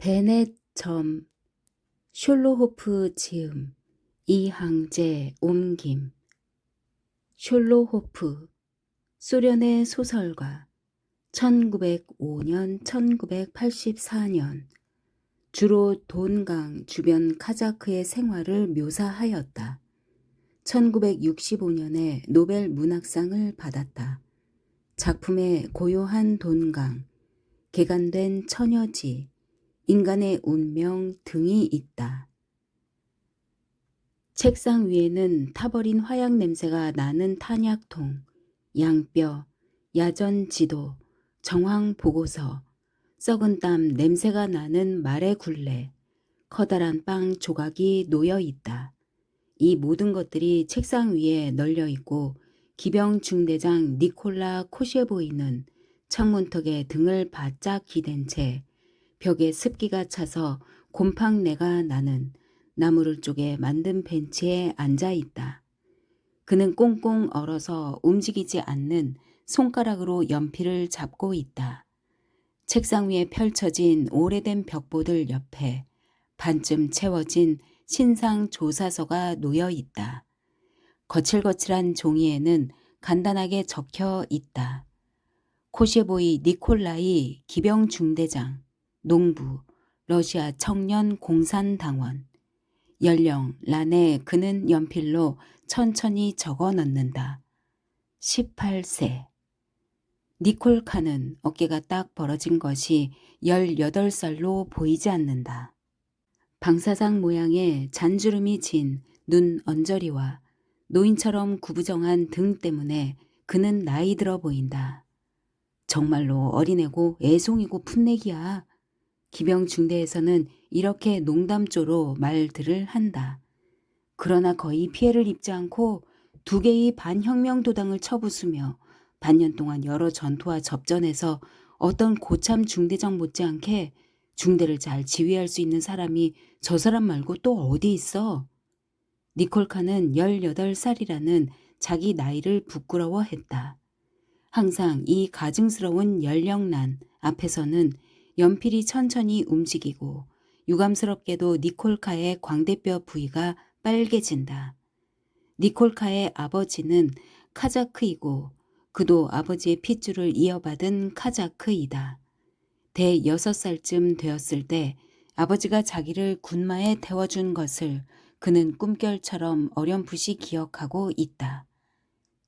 베넷 점, 숄로호프 지음, 이항제 옮김. 숄로호프, 소련의 소설가, 1905년–1984년, 주로 돈강 주변 카자크의 생활을 묘사하였다. 1965년에 노벨 문학상을 받았다. 작품에 고요한 돈강, 개간된 처녀지, 인간의 운명 등이 있다. 책상 위에는 타버린 화약 냄새가 나는 탄약통, 양뼈, 야전 지도, 정황 보고서, 썩은 땀 냄새가 나는 말의 굴레, 커다란 빵 조각이 놓여 있다. 이 모든 것들이 책상 위에 널려 있고 기병 중대장 니콜라 코셰보이는 창문턱에 등을 바짝 기댄 채 벽에 습기가 차서 곰팡내가 나는 나무를 쪼개 만든 벤치에 앉아 있다. 그는 꽁꽁 얼어서 움직이지 않는 손가락으로 연필을 잡고 있다. 책상 위에 펼쳐진 오래된 벽보들 옆에 반쯤 채워진 신상 조사서가 놓여 있다. 거칠거칠한 종이에는 간단하게 적혀 있다. 코셰보이 니콜라이 기병 중대장, 농부, 러시아 청년 공산당원. 연령, 란에 그는 연필로 천천히 적어 넣는다. 18세. 니콜카는 어깨가 딱 벌어진 것이 18살로 보이지 않는다. 방사상 모양의 잔주름이 진 눈 언저리와 노인처럼 구부정한 등 때문에 그는 나이 들어 보인다. 정말로 어린애고 애송이고 풋내기야. 기병 중대에서는 이렇게 농담조로 말들을 한다. 그러나 거의 피해를 입지 않고 2개의 반혁명 도당을 쳐부수며 반년 동안 여러 전투와 접전에서 어떤 고참 중대장 못지않게 중대를 잘 지휘할 수 있는 사람이 저 사람 말고 또 어디 있어? 니콜카는 18살이라는 자기 나이를 부끄러워했다. 항상 이 가증스러운 연령난 앞에서는 연필이 천천히 움직이고 유감스럽게도 니콜카의 광대뼈 부위가 빨개진다. 니콜카의 아버지는 카자크이고 그도 아버지의 핏줄을 이어받은 카자크이다. 대 6살쯤 되었을 때 아버지가 자기를 군마에 태워준 것을 그는 꿈결처럼 어렴풋이 기억하고 있다.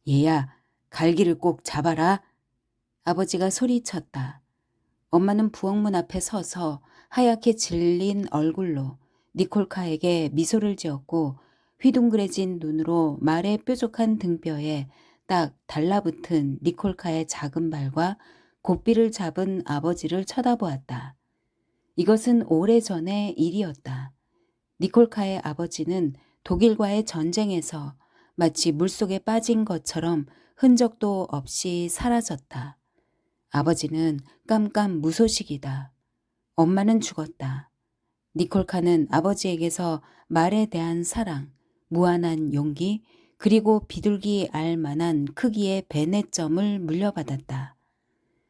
얘야, 갈기를 꼭 잡아라. 아버지가 소리쳤다. 엄마는 부엌문 앞에 서서 하얗게 질린 얼굴로 니콜카에게 미소를 지었고 휘둥그레진 눈으로 말의 뾰족한 등뼈에 딱 달라붙은 니콜카의 작은 발과 고삐를 잡은 아버지를 쳐다보았다. 이것은 오래전의 일이었다. 니콜카의 아버지는 독일과의 전쟁에서 마치 물속에 빠진 것처럼 흔적도 없이 사라졌다. 아버지는 깜깜무소식이다. 엄마는 죽었다. 니콜카는 아버지에게서 말에 대한 사랑, 무한한 용기, 그리고 비둘기 알 만한 크기의 베넷점을 물려받았다.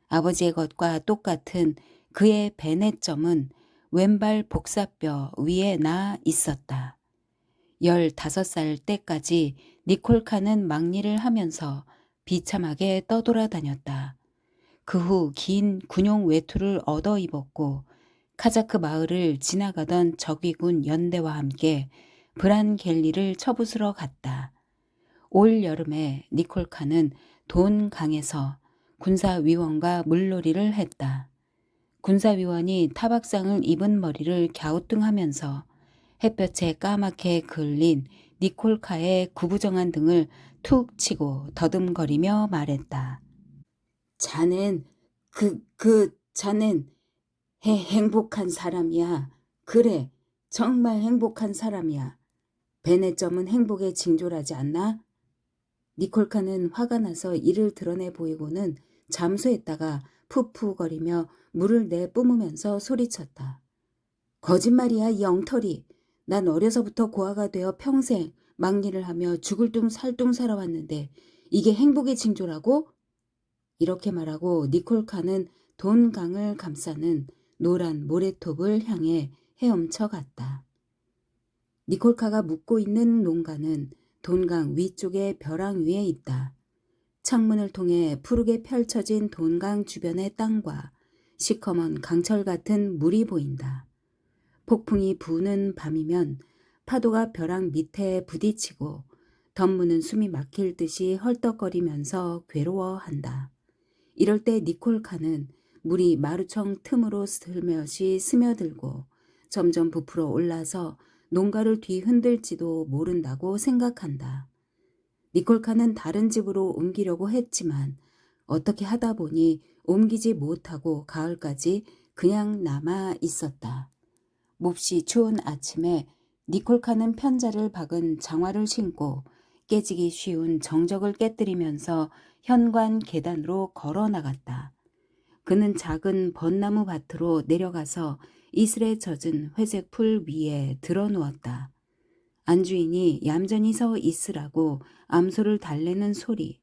아버지의 것과 똑같은 그의 베넷점은 왼발 복사뼈 위에 나 있었다. 15살 때까지 니콜카는 막리를 하면서 비참하게 떠돌아다녔다. 그 후 긴 군용 외투를 얻어 입었고 카자크 마을을 지나가던 적위군 연대와 함께 브란겔리를 쳐부수러 갔다. 올 여름에 니콜카는 돈강에서 군사위원과 물놀이를 했다. 군사위원이 타박상을 입은 머리를 갸우뚱하면서 햇볕에 까맣게 그을린 니콜카의 구부정한 등을 툭 치고 더듬거리며 말했다. 자넨, 자넨 행복한 사람이야. 그래, 정말 행복한 사람이야. 베넷점은 행복의 징조라지 않나? 니콜카는 화가 나서 이를 드러내 보이고는 잠수했다가 푸푸거리며 물을 내뿜으면서 소리쳤다. 거짓말이야, 이 엉터리. 난 어려서부터 고아가 되어 평생 막리를 하며 죽을 둥 살 둥 살아왔는데 이게 행복의 징조라고? 이렇게 말하고 니콜카는 돈강을 감싸는 노란 모래톱을 향해 헤엄쳐 갔다. 니콜카가 묵고 있는 농가는 돈강 위쪽의 벼랑 위에 있다. 창문을 통해 푸르게 펼쳐진 돈강 주변의 땅과 시커먼 강철 같은 물이 보인다. 폭풍이 부는 밤이면 파도가 벼랑 밑에 부딪히고 덤무는 숨이 막힐 듯이 헐떡거리면서 괴로워한다. 이럴 때 니콜카는 물이 마루청 틈으로 슬며시 스며들고 점점 부풀어 올라서 농가를 뒤흔들지도 모른다고 생각한다. 니콜카는 다른 집으로 옮기려고 했지만 어떻게 하다 보니 옮기지 못하고 가을까지 그냥 남아 있었다. 몹시 추운 아침에 니콜카는 편자를 박은 장화를 신고 깨지기 쉬운 정적을 깨뜨리면서 현관 계단으로 걸어 나갔다. 그는 작은 벚나무 밭으로 내려가서 이슬에 젖은 회색 풀 위에 들어 누웠다. 안주인이 얌전히 서 있으라고 암소를 달래는 소리,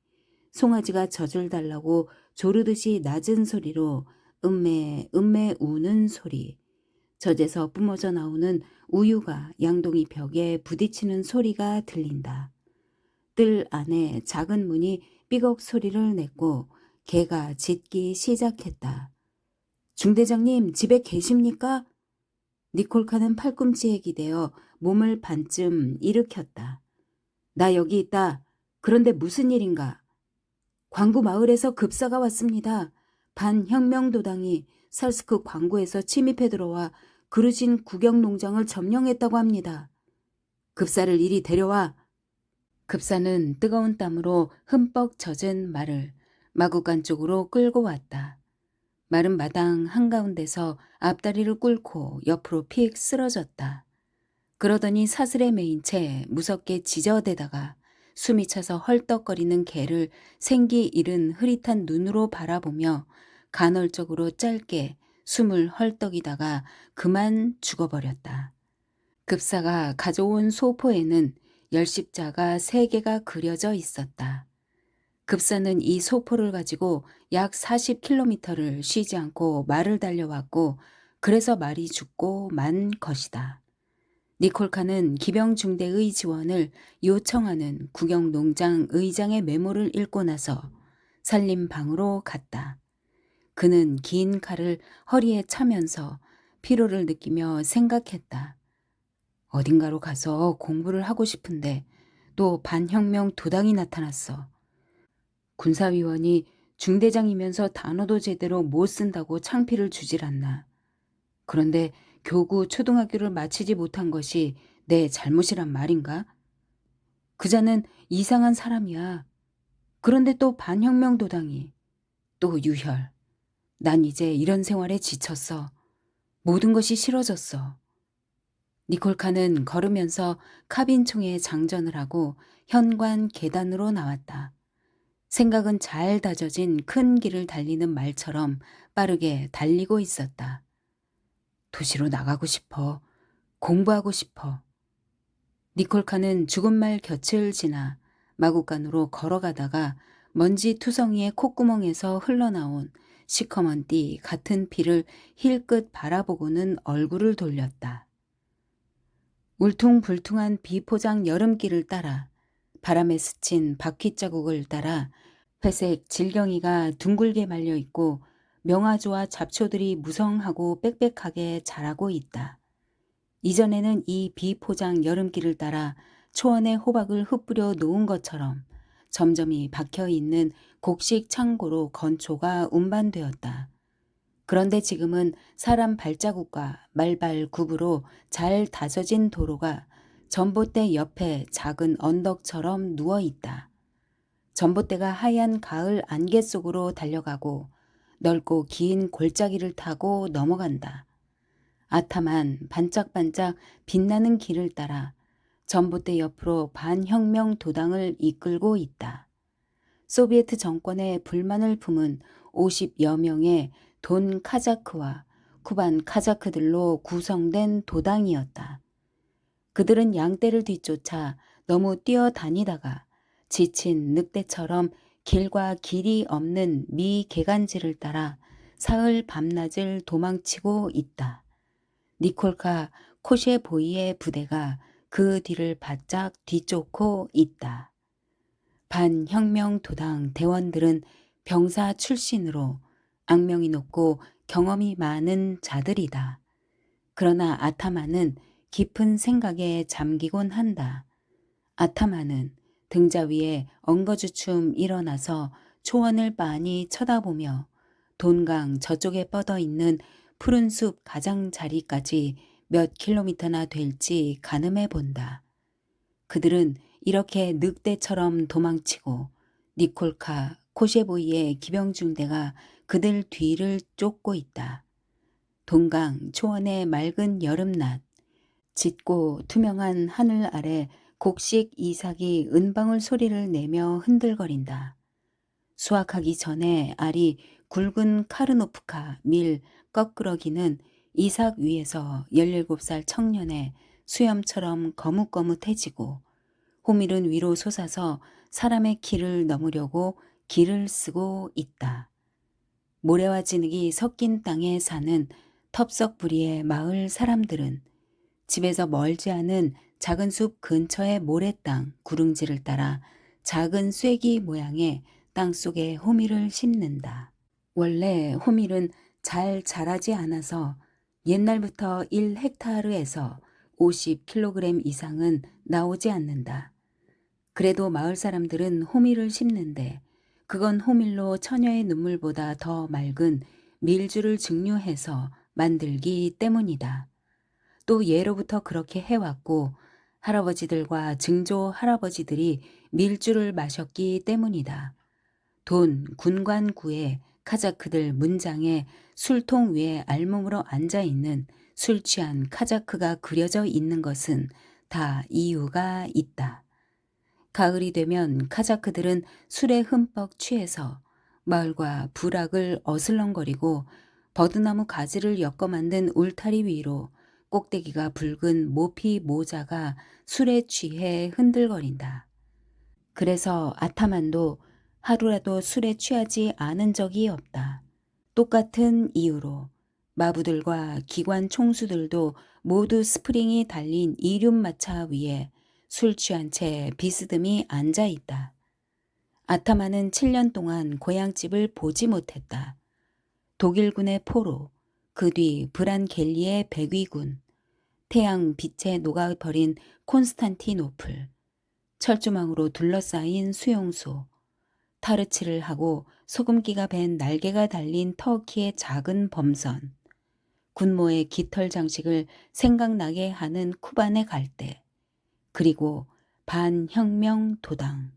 송아지가 젖을 달라고 조르듯이 낮은 소리로 음매 음매 우는 소리, 젖에서 뿜어져 나오는 우유가 양동이 벽에 부딪히는 소리가 들린다. 뜰 안에 작은 문이 삐걱 소리를 냈고 개가 짖기 시작했다. 중대장님, 집에 계십니까? 니콜카는 팔꿈치에 기대어 몸을 반쯤 일으켰다. 나 여기 있다. 그런데 무슨 일인가? 광구 마을에서 급사가 왔습니다. 반혁명도당이 살스크 광구에서 침입해 들어와 그루진 구경농장을 점령했다고 합니다. 급사를 이리 데려와. 급사는 뜨거운 땀으로 흠뻑 젖은 말을 마구간 쪽으로 끌고 왔다. 마른 마당 한가운데서 앞다리를 꿇고 옆으로 픽 쓰러졌다. 그러더니 사슬에 매인 채 무섭게 지저대다가 숨이 차서 헐떡거리는 개를 생기 잃은 흐릿한 눈으로 바라보며 간헐적으로 짧게 숨을 헐떡이다가 그만 죽어버렸다. 급사가 가져온 소포에는 열십자가 3개가 그려져 있었다. 급사는 이 소포를 가지고 약 40km를 쉬지 않고 말을 달려왔고 그래서 말이 죽고 만 것이다. 니콜카는 기병중대의 지원을 요청하는 구경농장 의장의 메모를 읽고 나서 살림방으로 갔다. 그는 긴 칼을 허리에 차면서 피로를 느끼며 생각했다. 어딘가로 가서 공부를 하고 싶은데 또 반혁명 도당이 나타났어. 군사위원이 중대장이면서 단어도 제대로 못 쓴다고 창피를 주질 않나. 그런데 교구 초등학교를 마치지 못한 것이 내 잘못이란 말인가? 그자는 이상한 사람이야. 그런데 또 반혁명 도당이, 또 유혈. 난 이제 이런 생활에 지쳤어. 모든 것이 싫어졌어. 니콜카는 걸으면서 카빈총에 장전을 하고 현관 계단으로 나왔다. 생각은 잘 다져진 큰 길을 달리는 말처럼 빠르게 달리고 있었다. 도시로 나가고 싶어. 공부하고 싶어. 니콜카는 죽은 말 곁을 지나 마구간으로 걸어가다가 먼지 투성이의 콧구멍에서 흘러나온 시커먼 띠 같은 피를 힐끗 바라보고는 얼굴을 돌렸다. 울퉁불퉁한 비포장 여름길을 따라 바람에 스친 바퀴 자국을 따라 회색 질경이가 둥글게 말려 있고 명화조와 잡초들이 무성하고 빽빽하게 자라고 있다. 이전에는 이 비포장 여름길을 따라 초원에 호박을 흩뿌려 놓은 것처럼 점점이 박혀있는 곡식 창고로 건초가 운반되었다. 그런데 지금은 사람 발자국과 말발굽으로 잘 다져진 도로가 전봇대 옆에 작은 언덕처럼 누워있다. 전봇대가 하얀 가을 안개 속으로 달려가고 넓고 긴 골짜기를 타고 넘어간다. 아탐한 반짝반짝 빛나는 길을 따라 전봇대 옆으로 반혁명 도당을 이끌고 있다. 소비에트 정권의 불만을 품은 50여 명의 돈 카자크와 쿠반 카자크들로 구성된 도당이었다. 그들은 양떼를 뒤쫓아 너무 뛰어다니다가 지친 늑대처럼 길과 길이 없는 미 개간지를 따라 사흘 밤낮을 도망치고 있다. 니콜카 코셰보이의 부대가 그 뒤를 바짝 뒤쫓고 있다. 반혁명 도당 대원들은 병사 출신으로 악명이 높고 경험이 많은 자들이다. 그러나 아타만은 깊은 생각에 잠기곤 한다. 아타만은 등자 위에 엉거주춤 일어나서 초원을 빤히 쳐다보며 돈강 저쪽에 뻗어 있는 푸른 숲 가장자리까지 몇 킬로미터나 될지 가늠해 본다. 그들은 이렇게 늑대처럼 도망치고 니콜카 코셰보이의 기병중대가 그들 뒤를 쫓고 있다. 동강 초원의 맑은 여름낮, 짙고 투명한 하늘 아래 곡식 이삭이 은방울 소리를 내며 흔들거린다. 수확하기 전에 알이 굵은 카르노프카 밀 꺾으러기는 이삭 위에서 17살 청년의 수염처럼 거뭇거뭇해지고 호밀은 위로 솟아서 사람의 길을 넘으려고 길을 쓰고 있다. 모래와 진흙이 섞인 땅에 사는 텁석부리의 마을 사람들은 집에서 멀지 않은 작은 숲 근처의 모래땅 구릉지를 따라 작은 쐐기 모양의 땅속에 호밀을 심는다. 원래 호밀은 잘 자라지 않아서 옛날부터 1헥타르에서 50kg 이상은 나오지 않는다. 그래도 마을 사람들은 호밀을 심는데 그건 호밀로 처녀의 눈물보다 더 맑은 밀주를 증류해서 만들기 때문이다. 또 예로부터 그렇게 해왔고 할아버지들과 증조 할아버지들이 밀주를 마셨기 때문이다. 돈 군관구에 카자크들 문장에 술통 위에 알몸으로 앉아있는 술 취한 카자크가 그려져 있는 것은 다 이유가 있다. 가을이 되면 카자크들은 술에 흠뻑 취해서 마을과 부락을 어슬렁거리고 버드나무 가지를 엮어 만든 울타리 위로 꼭대기가 붉은 모피 모자가 술에 취해 흔들거린다. 그래서 아타만도 하루라도 술에 취하지 않은 적이 없다. 똑같은 이유로 마부들과 기관 총수들도 모두 스프링이 달린 이륜마차 위에 술 취한 채 비스듬히 앉아 있다. 아타만은 7년 동안 고향집을 보지 못했다. 독일군의 포로, 그 뒤 브란겔리의 백위군, 태양 빛에 녹아버린 콘스탄티노플, 철조망으로 둘러싸인 수용소, 타르치를 하고 소금기가 밴 날개가 달린 터키의 작은 범선, 군모의 깃털 장식을 생각나게 하는 쿠반의 갈대, 그리고 반혁명 도당.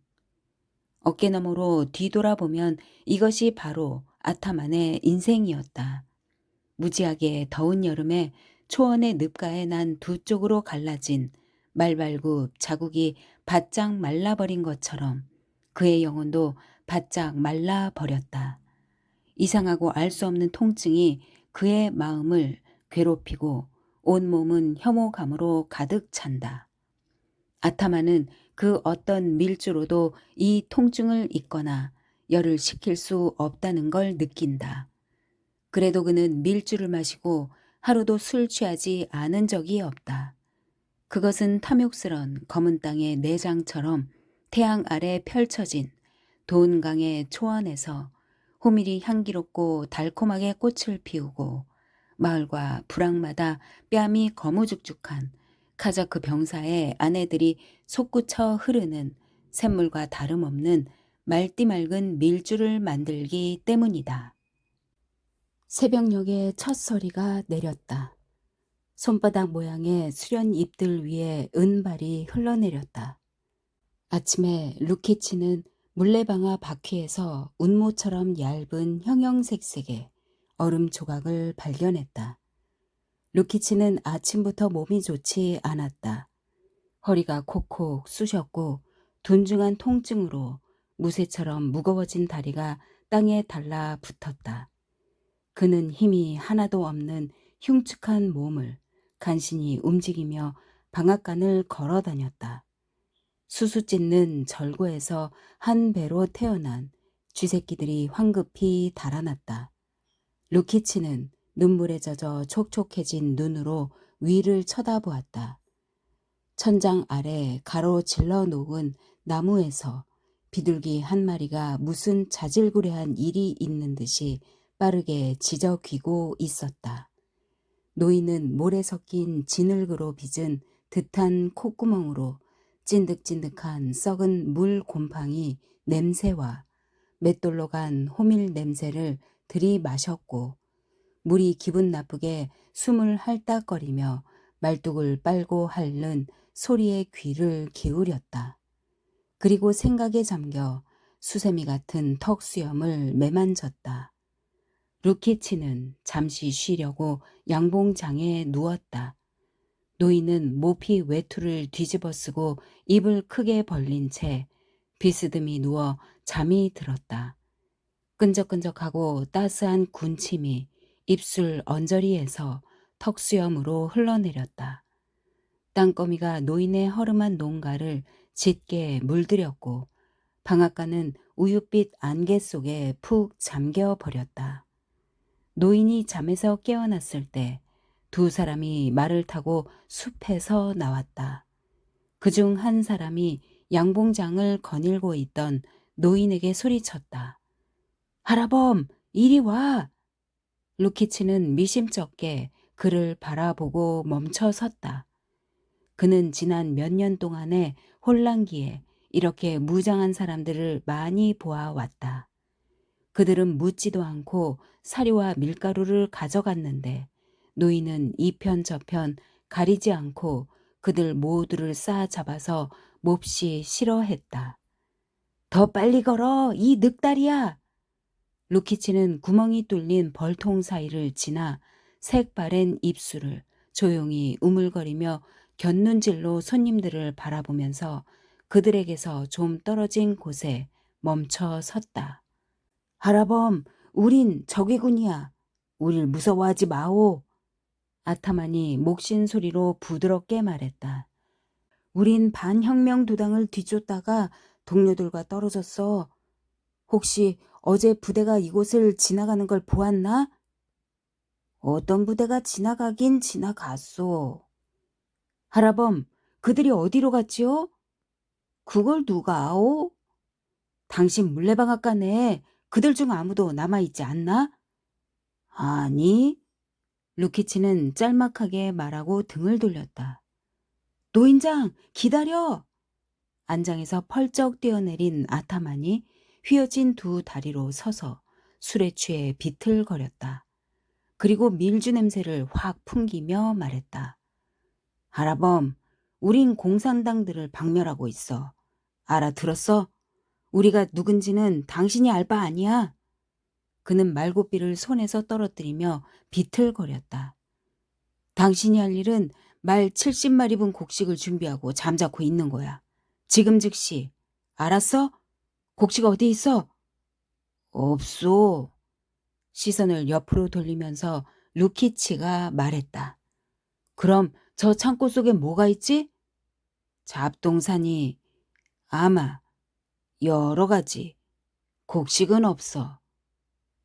어깨너머로 뒤돌아보면 이것이 바로 아타만의 인생이었다. 무지하게 더운 여름에 초원의 늪가에 난 두 쪽으로 갈라진 말발굽 자국이 바짝 말라버린 것처럼 그의 영혼도 바짝 말라버렸다. 이상하고 알 수 없는 통증이 그의 마음을 괴롭히고 온몸은 혐오감으로 가득 찬다. 아타만은 그 어떤 밀주로도 이 통증을 잊거나 열을 식힐 수 없다는 걸 느낀다. 그래도 그는 밀주를 마시고 하루도 술 취하지 않은 적이 없다. 그것은 탐욕스런 검은 땅의 내장처럼 태양 아래 펼쳐진 돈강의 초원에서 호밀이 향기롭고 달콤하게 꽃을 피우고 마을과 부락마다 뺨이 거무죽죽한 카자크 병사의 아내들이 솟구쳐 흐르는 샘물과 다름없는 맑디 맑은 밀주를 만들기 때문이다. 새벽녘에 첫 서리가 내렸다. 손바닥 모양의 수련 잎들 위에 은발이 흘러내렸다. 아침에 루키치는 물레방아 바퀴에서 운모처럼 얇은 형형색색의 얼음 조각을 발견했다. 루키치는 아침부터 몸이 좋지 않았다. 허리가 콕콕 쑤셨고 둔중한 통증으로 무쇠처럼 무거워진 다리가 땅에 달라붙었다. 그는 힘이 하나도 없는 흉측한 몸을 간신히 움직이며 방앗간을 걸어 다녔다. 수수 찢는 절구에서 한 배로 태어난 쥐새끼들이 황급히 달아났다. 루키치는 눈물에 젖어 촉촉해진 눈으로 위를 쳐다보았다. 천장 아래 가로질러 놓은 나무에서 비둘기 한 마리가 무슨 자질구레한 일이 있는 듯이 빠르게 지저귀고 있었다. 노인은 모래 섞인 진흙으로 빚은 듯한 콧구멍으로 찐득찐득한 썩은 물 곰팡이 냄새와 맷돌로 간 호밀 냄새를 들이마셨고 물이 기분 나쁘게 숨을 할딱거리며 말뚝을 빨고 핥는 소리에 귀를 기울였다. 그리고 생각에 잠겨 수세미 같은 턱수염을 매만졌다. 루키치는 잠시 쉬려고 양봉장에 누웠다. 노인은 모피 외투를 뒤집어 쓰고 입을 크게 벌린 채 비스듬히 누워 잠이 들었다. 끈적끈적하고 따스한 군침이 입술 언저리에서 턱수염으로 흘러내렸다. 땅거미가 노인의 허름한 농가를 짙게 물들였고 방앗간은 우윳빛 안개 속에 푹 잠겨버렸다. 노인이 잠에서 깨어났을 때 두 사람이 말을 타고 숲에서 나왔다. 그중 한 사람이 양봉장을 거닐고 있던 노인에게 소리쳤다. 할아범, 이리 와! 루키치는 미심쩍게 그를 바라보고 멈춰 섰다. 그는 지난 몇 년 동안의 혼란기에 이렇게 무장한 사람들을 많이 보아왔다. 그들은 묻지도 않고 사료와 밀가루를 가져갔는데 노인은 이편 저편 가리지 않고 그들 모두를 싸잡아서 몹시 싫어했다. 더 빨리 걸어, 이 늑다리야! 루키치는 구멍이 뚫린 벌통 사이를 지나 색바랜 입술을 조용히 우물거리며 곁눈질로 손님들을 바라보면서 그들에게서 좀 떨어진 곳에 멈춰 섰다. 할아범, 우린 적의군이야. 우릴 무서워하지 마오. 아타만이 목신 소리로 부드럽게 말했다. 우린 반혁명 도당을 뒤쫓다가 동료들과 떨어졌어. 혹시 어제 부대가 이곳을 지나가는 걸 보았나? 어떤 부대가 지나가긴 지나갔소. 할아범, 그들이 어디로 갔지요? 그걸 누가 아오? 당신 물레방앗간에 그들 중 아무도 남아있지 않나? 아니. 루키치는 짤막하게 말하고 등을 돌렸다. 노인장, 기다려! 안장에서 펄쩍 뛰어내린 아타만이 휘어진 두 다리로 서서 술에 취해 비틀거렸다. 그리고 밀주 냄새를 확 풍기며 말했다. 할아범, 우린 공산당들을 박멸하고 있어. 알아들었어? 우리가 누군지는 당신이 알 바 아니야. 그는 말고삐를 손에서 떨어뜨리며 비틀거렸다. 당신이 할 일은 말 70마리분 곡식을 준비하고 잠자코 있는 거야. 지금 즉시. 알았어? 곡식 어디 있어? 없소. 시선을 옆으로 돌리면서 루키치가 말했다. 그럼 저 창고 속에 뭐가 있지? 잡동사니 아마 여러 가지. 곡식은 없어.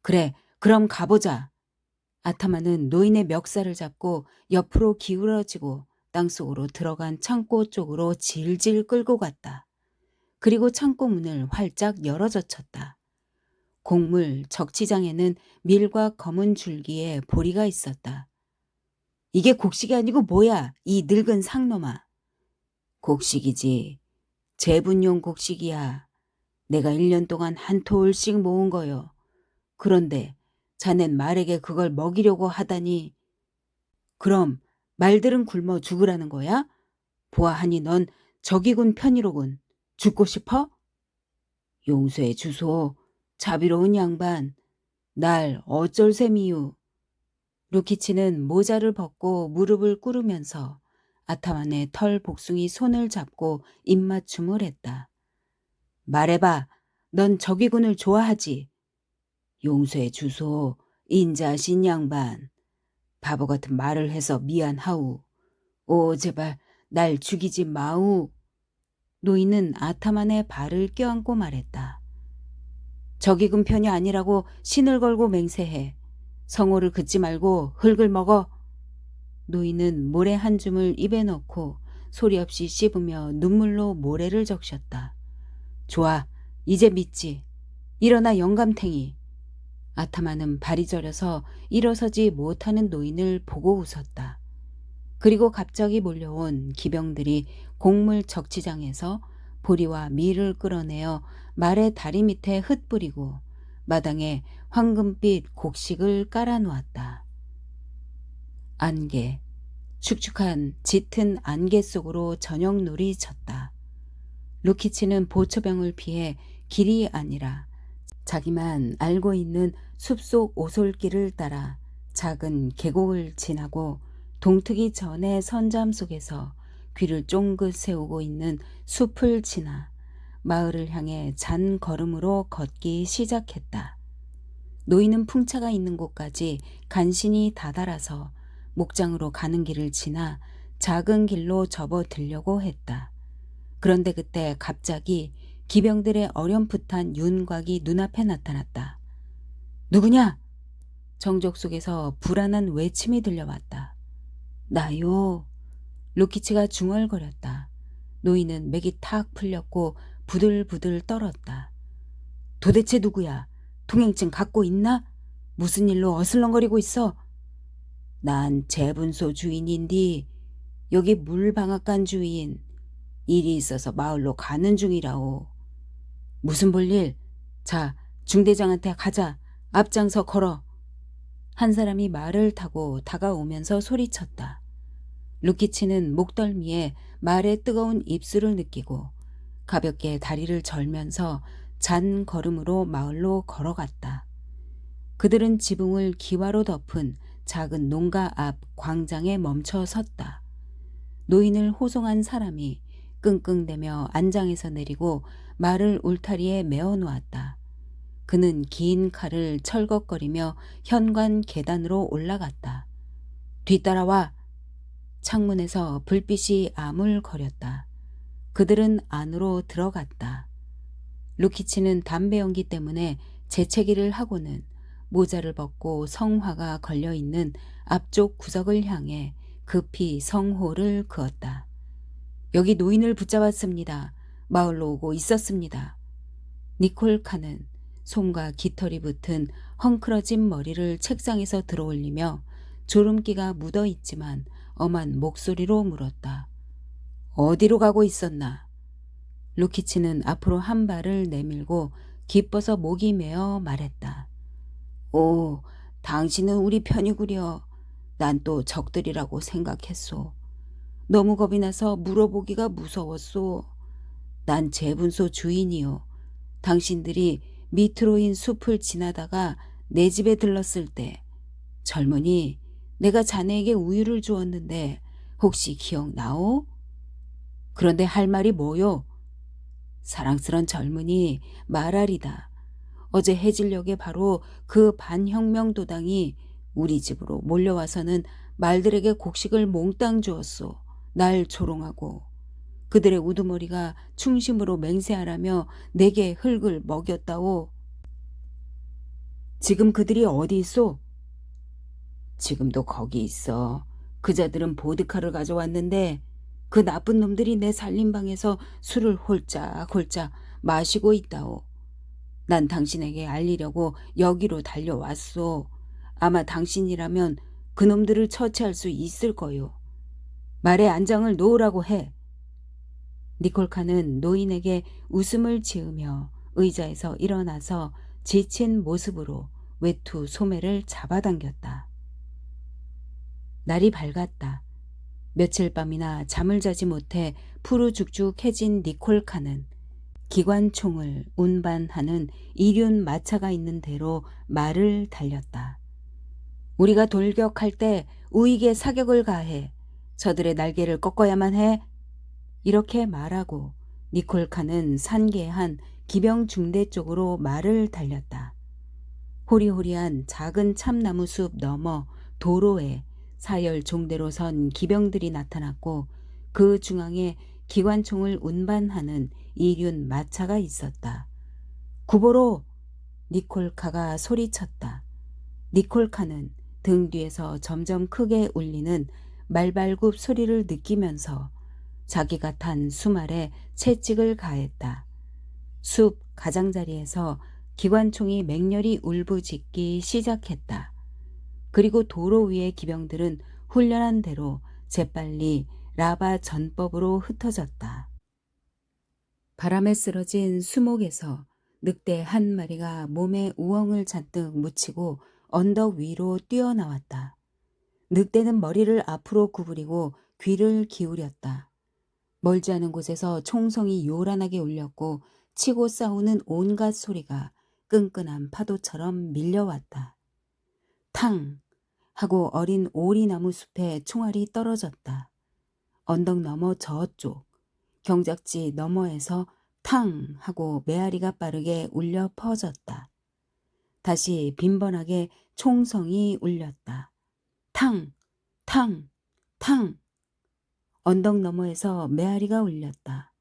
그래, 그럼 가보자. 아타마는 노인의 멱살을 잡고 옆으로 기울어지고 땅속으로 들어간 창고 쪽으로 질질 끌고 갔다. 그리고 창고 문을 활짝 열어젖혔다. 곡물 적치장에는 밀과 검은 줄기에 보리가 있었다. 이게 곡식이 아니고 뭐야, 이 늙은 상놈아. 곡식이지. 재분용 곡식이야. 내가 1년 동안 한 토울씩 모은 거요. 그런데 자넨 말에게 그걸 먹이려고 하다니. 그럼 말들은 굶어 죽으라는 거야? 보아하니 넌 적이군 편이로군. 죽고 싶어? 용서해 주소. 자비로운 양반. 날 어쩔 셈이유. 루키치는 모자를 벗고 무릎을 꿇으면서 아타만의 털 복숭이 손을 잡고 입맞춤을 했다. 말해봐. 넌 적이군을 좋아하지? 용서해 주소. 인자하신 양반. 바보 같은 말을 해서 미안하우. 오 제발 날 죽이지 마우. 노인은 아타만의 발을 껴안고 말했다. 적이군 편이 아니라고 신을 걸고 맹세해. 성호를 긋지 말고 흙을 먹어. 노인은 모래 한 줌을 입에 넣고 소리 없이 씹으며 눈물로 모래를 적셨다. 좋아, 이제 믿지. 일어나 영감탱이. 아타마는 발이 저려서 일어서지 못하는 노인을 보고 웃었다. 그리고 갑자기 몰려온 기병들이 곡물 적치장에서 보리와 밀을 끌어내어 말의 다리 밑에 흩뿌리고 마당에 황금빛 곡식을 깔아놓았다. 안개, 축축한 짙은 안개 속으로 저녁놀이 쳤다. 루키치는 보초병을 피해 길이 아니라 자기만 알고 있는 숲속 오솔길을 따라 작은 계곡을 지나고 동트기 전의 선잠 속에서 귀를 쫑긋 세우고 있는 숲을 지나 마을을 향해 잔 걸음으로 걷기 시작했다. 노인은 풍차가 있는 곳까지 간신히 다다라서 목장으로 가는 길을 지나 작은 길로 접어들려고 했다. 그런데 그때 갑자기 기병들의 어렴풋한 윤곽이 눈앞에 나타났다. 누구냐? 정적 속에서 불안한 외침이 들려왔다. 나요. 루키치가 중얼거렸다. 노인은 맥이 탁 풀렸고 부들부들 떨었다. 도대체 누구야? 통행증 갖고 있나? 무슨 일로 어슬렁거리고 있어? 난 재분소 주인인디. 여기 물방앗간 주인. 일이 있어서 마을로 가는 중이라오. 무슨 볼일? 자, 중대장한테 가자. 앞장서 걸어. 한 사람이 말을 타고 다가오면서 소리쳤다. 루키치는 목덜미에 말의 뜨거운 입술을 느끼고 가볍게 다리를 절면서 잔 걸음으로 마을로 걸어갔다. 그들은 지붕을 기와로 덮은 작은 농가 앞 광장에 멈춰 섰다. 노인을 호송한 사람이 끙끙대며 안장에서 내리고 말을 울타리에 메어 놓았다. 그는 긴 칼을 철걱거리며 현관 계단으로 올라갔다. 뒤따라와. 창문에서 불빛이 아물거렸다. 그들은 안으로 들어갔다. 루키치는 담배 연기 때문에 재채기를 하고는 모자를 벗고 성화가 걸려있는 앞쪽 구석을 향해 급히 성호를 그었다. 여기 노인을 붙잡았습니다. 마을로 오고 있었습니다. 니콜 칸은 손과 깃털이 붙은 헝클어진 머리를 책상에서 들어올리며 졸음기가 묻어 있지만 엄한 목소리로 물었다. 어디로 가고 있었나? 루키치는 앞으로 한 발을 내밀고 기뻐서 목이 메어 말했다. 오, 당신은 우리 편이구려. 난 또 적들이라고 생각했소. 너무 겁이 나서 물어보기가 무서웠소. 난 재분소 주인이요. 당신들이 미트로인 숲을 지나다가 내 집에 들렀을 때 젊은이, 내가 자네에게 우유를 주었는데 혹시 기억나오? 그런데 할 말이 뭐요? 사랑스런 젊은이 말하리다. 어제 해질녘에 바로 그 반혁명 도당이 우리 집으로 몰려와서는 말들에게 곡식을 몽땅 주었소. 날 조롱하고 그들의 우두머리가 충심으로 맹세하라며 내게 흙을 먹였다오. 지금 그들이 어디 있소? 지금도 거기 있어. 그자들은 보드카를 가져왔는데 그 나쁜 놈들이 내 살림방에서 술을 홀짝홀짝 마시고 있다오. 난 당신에게 알리려고 여기로 달려왔소. 아마 당신이라면 그놈들을 처치할 수 있을 거요. 말에 안장을 놓으라고 해. 니콜카는 노인에게 웃음을 지으며 의자에서 일어나서 지친 모습으로 외투 소매를 잡아당겼다. 날이 밝았다. 며칠 밤이나 잠을 자지 못해 푸르죽죽해진 니콜카는 기관총을 운반하는 이륜 마차가 있는 대로 말을 달렸다. 우리가 돌격할 때 우익에 사격을 가해. 저들의 날개를 꺾어야만 해. 이렇게 말하고 니콜카는 산계한 기병 중대 쪽으로 말을 달렸다. 호리호리한 작은 참나무 숲 너머 도로에 사열 종대로 선 기병들이 나타났고 그 중앙에 기관총을 운반하는 이륜 마차가 있었다. 구보로! 니콜카가 소리쳤다. 니콜카는 등 뒤에서 점점 크게 울리는 말발굽 소리를 느끼면서 자기가 탄 수말에 채찍을 가했다. 숲 가장자리에서 기관총이 맹렬히 울부짖기 시작했다. 그리고 도로 위의 기병들은 훈련한 대로 재빨리 라바 전법으로 흩어졌다. 바람에 쓰러진 수목에서 늑대 한 마리가 몸에 우엉을 잔뜩 묻히고 언덕 위로 뛰어나왔다. 늑대는 머리를 앞으로 구부리고 귀를 기울였다. 멀지 않은 곳에서 총성이 요란하게 울렸고 치고 싸우는 온갖 소리가 끈끈한 파도처럼 밀려왔다. 탕! 하고 어린 오리나무 숲에 총알이 떨어졌다. 언덕 너머 저쪽 경작지 너머에서 탕! 하고 메아리가 빠르게 울려 퍼졌다. 다시 빈번하게 총성이 울렸다. 탕! 탕! 탕! 언덕 너머에서 메아리가 울렸다.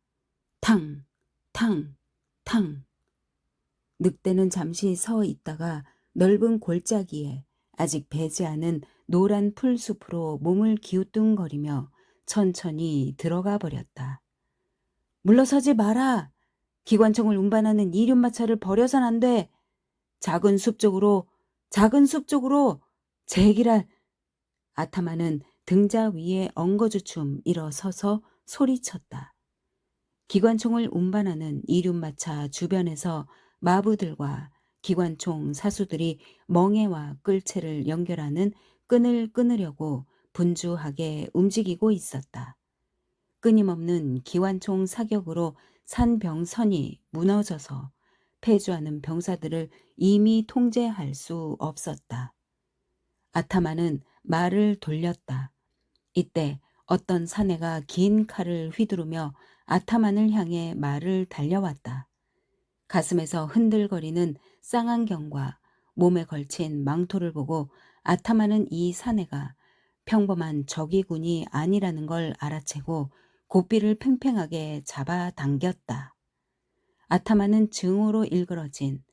탕! 탕! 탕! 늑대는 잠시 서 있다가 넓은 골짜기에 아직 배지 않은 노란 풀숲으로 몸을 기우뚱거리며 천천히 들어가 버렸다. 물러서지 마라! 기관총을 운반하는 이륜마차를 버려선 안 돼! 작은 숲 쪽으로, 작은 숲 쪽으로! 제기랄! 아타마는 등자 위에 엉거주춤 일어서서 소리쳤다. 기관총을 운반하는 이륜마차 주변에서 마부들과 기관총 사수들이 멍에와 끌채를 연결하는 끈을 끊으려고 분주하게 움직이고 있었다. 끊임없는 기관총 사격으로 산병선이 무너져서 패주하는 병사들을 이미 통제할 수 없었다. 아타마는 말을 돌렸다. 이때 어떤 사내가 긴 칼을 휘두르며 아타만을 향해 말을 달려왔다. 가슴에서 흔들거리는 쌍안경과 몸에 걸친 망토를 보고 아타만은 이 사내가 평범한 적의군이 아니라는 걸 알아채고 고삐를 팽팽하게 잡아당겼다. 아타만은 증오로 일그러진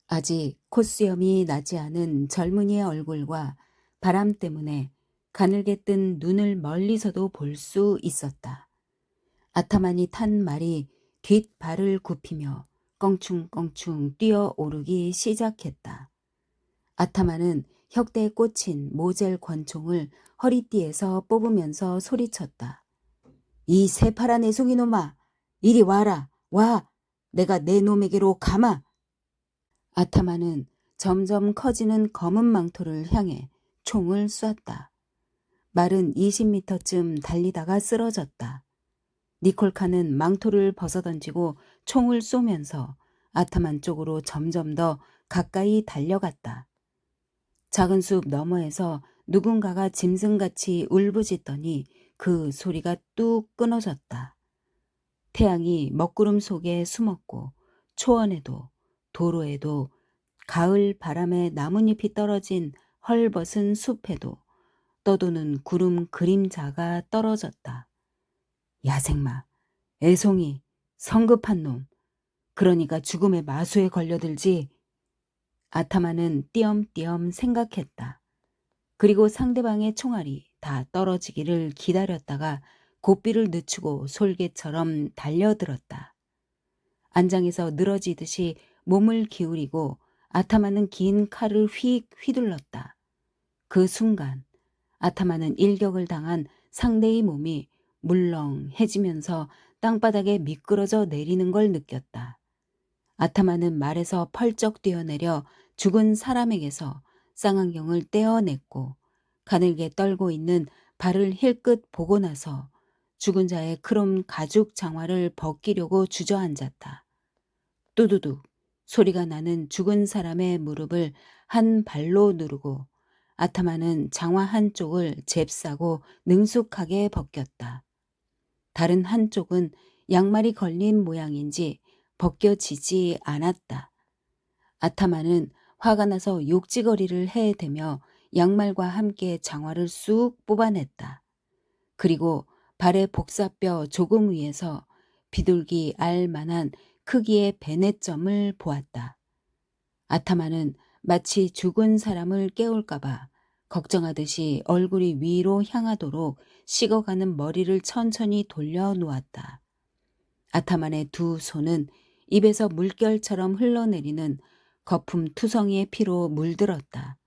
아직 콧수염이 나지 않은 젊은이의 얼굴과 바람 때문에 가늘게 뜬 눈을 멀리서도 볼 수 있었다. 아타만이 탄 말이 뒷발을 굽히며 껑충껑충 뛰어오르기 시작했다. 아타만은 혁대에 꽂힌 모젤 권총을 허리띠에서 뽑으면서 소리쳤다. 이 새파란 애송이 놈아! 이리 와라! 와! 내가 내 놈에게로 가마! 아타만은 점점 커지는 검은 망토를 향해 총을 쐈다. 말은 20m쯤 달리다가 쓰러졌다. 니콜카는 망토를 벗어던지고 총을 쏘면서 아타만 쪽으로 점점 더 가까이 달려갔다. 작은 숲 너머에서 누군가가 짐승같이 울부짖더니 그 소리가 뚝 끊어졌다. 태양이 먹구름 속에 숨었고 초원에도 도로에도 가을 바람에 나뭇잎이 떨어진 헐벗은 숲에도 떠도는 구름 그림자가 떨어졌다. 야생마, 애송이, 성급한 놈, 그러니까 죽음의 마수에 걸려들지. 아타마는 띄엄띄엄 생각했다. 그리고 상대방의 총알이 다 떨어지기를 기다렸다가 고삐를 늦추고 솔개처럼 달려들었다. 안장에서 늘어지듯이 몸을 기울이고 아타마는 긴 칼을 휙 휘둘렀다. 그 순간 아타마는 일격을 당한 상대의 몸이 물렁해지면서 땅바닥에 미끄러져 내리는 걸 느꼈다. 아타마는 말에서 펄쩍 뛰어내려 죽은 사람에게서 쌍안경을 떼어냈고 가늘게 떨고 있는 발을 힐끗 보고 나서 죽은 자의 크롬 가죽 장화를 벗기려고 주저앉았다. 뚜두둑 소리가 나는 죽은 사람의 무릎을 한 발로 누르고 아타마는 장화 한쪽을 잽싸고 능숙하게 벗겼다. 다른 한쪽은 양말이 걸린 모양인지 벗겨지지 않았다. 아타마는 화가 나서 욕지거리를 해대며 양말과 함께 장화를 쑥 뽑아냈다. 그리고 발의 복사뼈 조금 위에서 비둘기 알 만한 크기의 베네점을 보았다. 아타마는 마치 죽은 사람을 깨울까봐 걱정하듯이 얼굴이 위로 향하도록 식어가는 머리를 천천히 돌려 놓았다. 아타만의 두 손은 입에서 물결처럼 흘러내리는 거품 투성이의 피로 물들었다.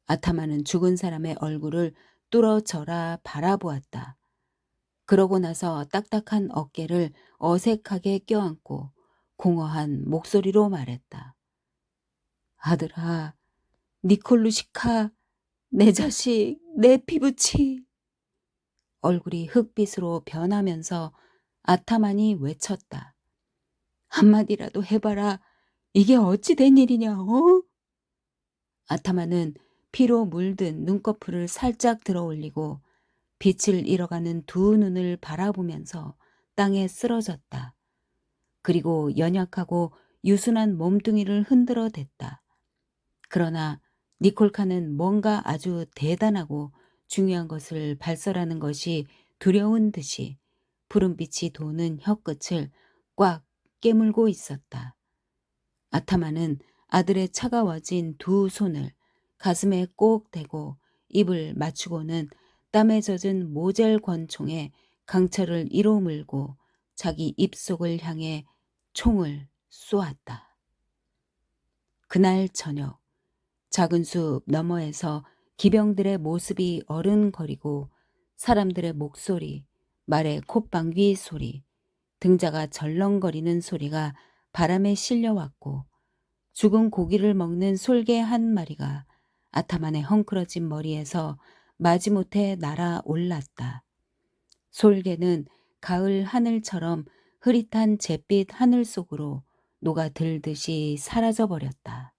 아타만은 죽은 사람의 얼굴을 뚫어져라 바라보았다. 그러고 나서 딱딱한 어깨를 어색하게 껴안고 공허한 목소리로 말했다. 아들아, 니콜루시카, 내 자식, 내 피부치. 얼굴이 흑빛으로 변하면서 아타만이 외쳤다. 한마디라도 해봐라. 이게 어찌 된 일이냐, 어? 아타만은 피로 물든 눈꺼풀을 살짝 들어 올리고 빛을 잃어가는 두 눈을 바라보면서 땅에 쓰러졌다. 그리고 연약하고 유순한 몸뚱이를 흔들어 댔다. 그러나 니콜카는 뭔가 아주 대단하고 중요한 것을 발설하는 것이 두려운 듯이 푸른빛이 도는 혀끝을 꽉 깨물고 있었다. 아타만은 아들의 차가워진 두 손을 가슴에 꼭 대고 입을 맞추고는 땀에 젖은 모젤 권총에 강철을 이로물고 자기 입속을 향해 총을 쏘았다. 그날 저녁 작은 숲 너머에서 기병들의 모습이 어른거리고 사람들의 목소리, 말의 콧방귀 소리, 등자가 절렁거리는 소리가 바람에 실려왔고 죽은 고기를 먹는 솔개 한 마리가 아타만의 헝클어진 머리에서 마지못해 날아올랐다. 솔개는 가을 하늘처럼 흐릿한 잿빛 하늘 속으로 녹아들듯이 사라져버렸다.